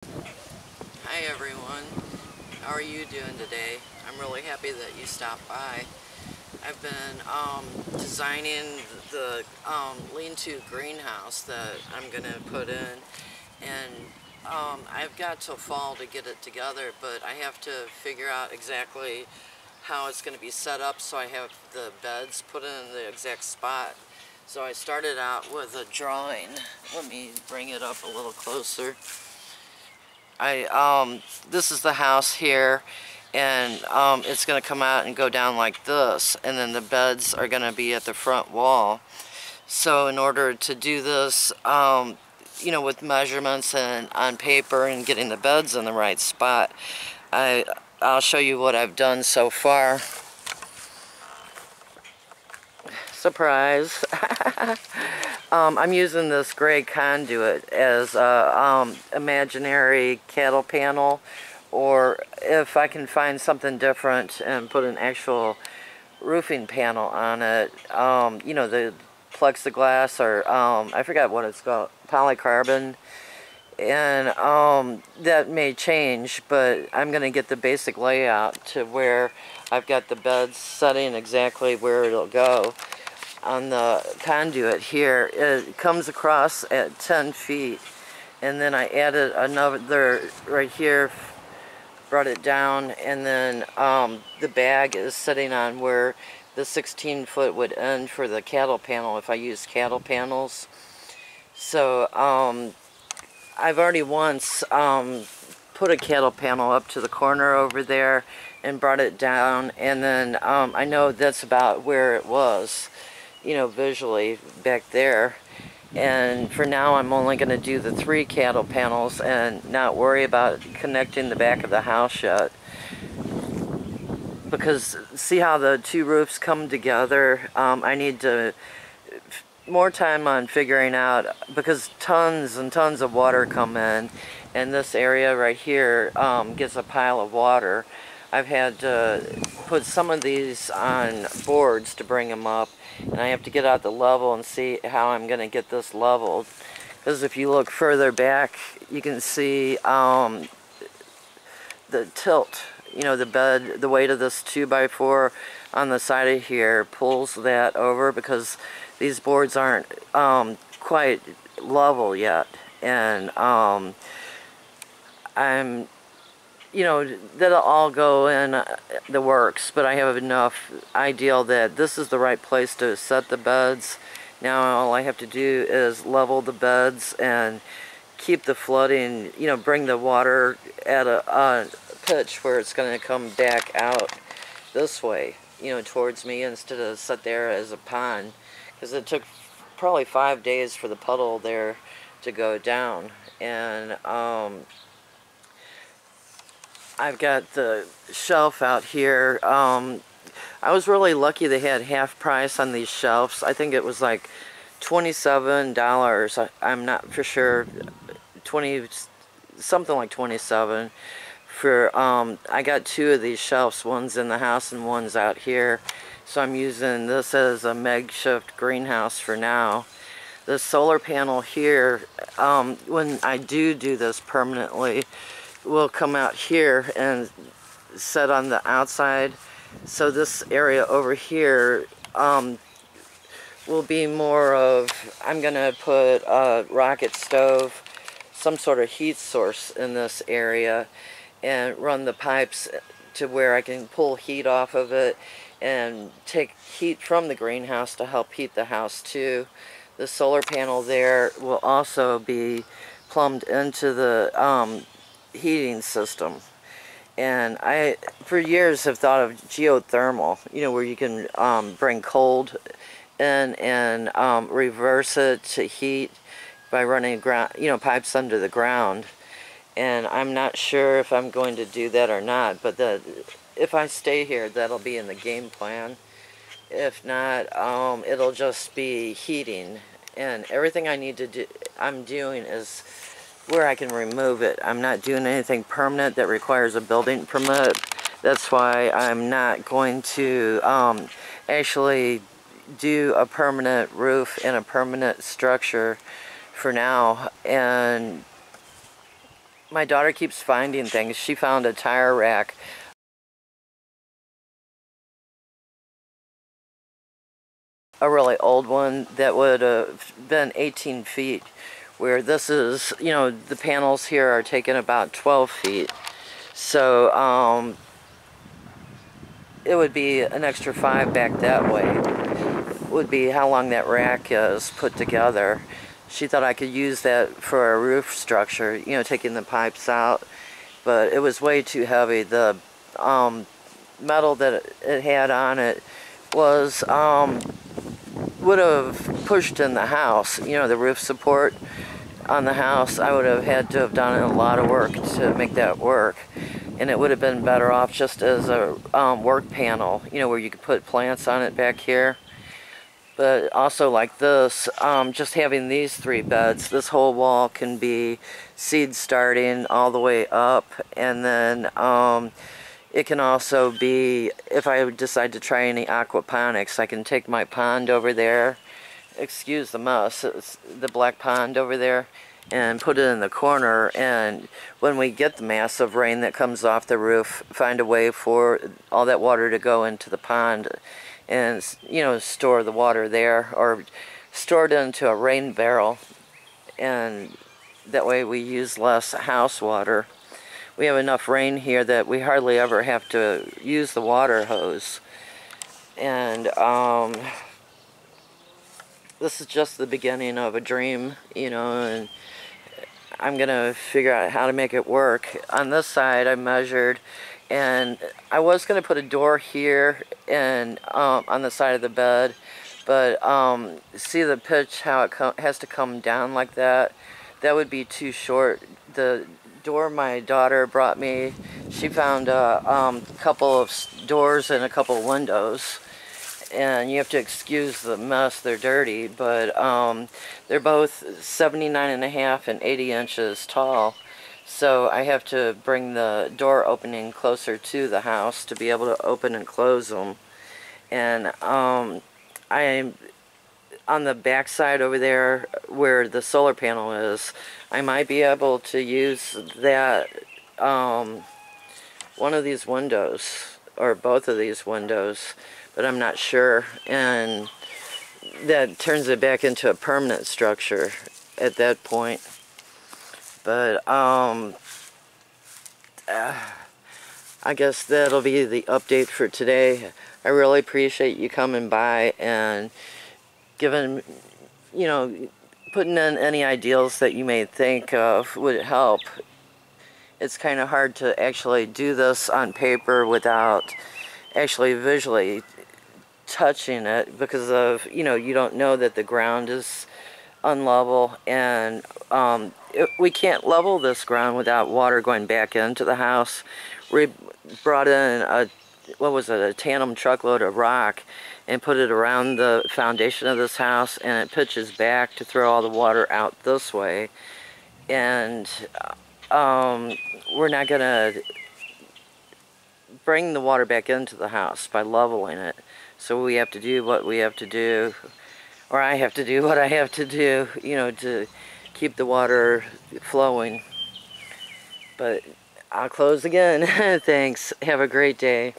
Hi everyone, how are you doing today? I'm really happy that you stopped by. I've been designing the lean-to greenhouse that I'm going to put in, and I've got till fall to get it together, but I have to figure out exactly how it's going to be set up so I have the beds put in the exact spot. So I started out with a drawing. Let me bring it up a little closer. This is the house here, and it's going to come out and go down like this, and then the beds are going to be at the front wall. So in order to do this, with measurements and on paper and getting the beds in the right spot, I'll show you what I've done so far. Surprise. I'm using this gray conduit as a imaginary cattle panel, or if I can find something different and put an actual roofing panel on it, the plexiglass, or I forgot what it's called, polycarbon, and that may change, but I'm going to get the basic layout to where I've got the beds setting exactly where it'll go. On the conduit here, it comes across at 10 feet, and then I added another right here, brought it down, and then the bag is sitting on where the 16-foot would end for the cattle panel if I use cattle panels. So I've already once put a cattle panel up to the corner over there and brought it down, and then I know that's about where it was, visually back there. And for now, I'm only going to do the 3 cattle panels and not worry about connecting the back of the house yet. Because see how the 2 roofs come together? I need to more time on figuring out, because tons and tons of water come in, and this area right here gets a pile of water. I've had to put some of these on boards to bring them up, and I have to get out the level and see how I'm going to get this leveled. Because if you look further back, you can see the tilt. The bed, the weight of this 2x4 on the side of here pulls that over, because these boards aren't quite level yet. And that'll all go in the works, but I have enough idea that this is the right place to set the beds. Now all I have to do is level the beds and keep the flooding, bring the water at a pitch where it's going to come back out this way, towards me, instead of sit there as a pond, because it took probably 5 days for the puddle there to go down. And I've got the shelf out here. I was really lucky they had half price on these shelves. I think it was like $27. I'm not for sure. Something like 27 for I got 2 of these shelves. One's in the house and one's out here. So I'm using this as a makeshift greenhouse for now. The solar panel here, when I do this permanently, will come out here and set on the outside. So this area over here will be more of, I'm going to put a rocket stove, some sort of heat source in this area, and run the pipes to where I can pull heat off of it and take heat from the greenhouse to help heat the house too. The solar panel there will also be plumbed into the heating system. And I, for years, have thought of geothermal, where you can bring cold in and reverse it to heat by running pipes under the ground. And I'm not sure if I'm going to do that or not, but if I stay here, that'll be in the game plan. If not, it'll just be heating, and everything I need to do, I'm doing is where I can remove it. I'm not doing anything permanent that requires a building permit. That's why I'm not going to actually do a permanent roof and a permanent structure for now. And My daughter keeps finding things. She found a tire rack, a really old one that would have been 18 feet, where this is, you know, the panels here are taking about 12 feet. So it would be an extra 5 back that way. Would be how long that rack is put together. She thought I could use that for a roof structure, you know, taking the pipes out, but it was way too heavy. The metal that it had on it was would have pushed in the house, you know, the roof support on the house. I would have had to have done a lot of work to make that work, and it would have been better off just as a work panel, you know, where you could put plants on it back here. But also like this, just having these 3 beds, this whole wall can be seed starting all the way up, and then it can also be, if I decide to try any aquaponics, I can take my pond over there, excuse the mess, it's the black pond over there, and put it in the corner, and when we get the massive rain that comes off the roof, find a way for all that water to go into the pond and, you know, store the water there, or store it into a rain barrel, and that way we use less house water. We have enough rain here that we hardly ever have to use the water hose. And this is just the beginning of a dream, you know, and I'm gonna figure out how to make it work. On this side I measured, and I was going to put a door here and on the side of the bed, but see the pitch, how it has to come down like that? That would be too short. The door my daughter brought me, she found a couple of doors and a couple of windows, and you have to excuse the mess, they're dirty, but they're both 79.5 and 80 inches tall. So I have to bring the door opening closer to the house to be able to open and close them. And I'm on the back side over there where the solar panel is. I might be able to use that, one of these windows, or both of these windows, but I'm not sure. And that turns it back into a permanent structure at that point. But I guess that'll be the update for today. I really appreciate you coming by and giving, you know, putting in any ideals that you may think of would help. It's kind of hard to actually do this on paper without actually visually touching it, because of, you know, you don't know that the ground is unlevel, and we can't level this ground without water going back into the house. We brought in a tandem truckload of rock and put it around the foundation of this house, and it pitches back to throw all the water out this way. And we're not gonna bring the water back into the house by leveling it. So we have to do what we have to do, or I have to do what I have to do, you know, to keep the water flowing. But I'll close again. Thanks. Have a great day.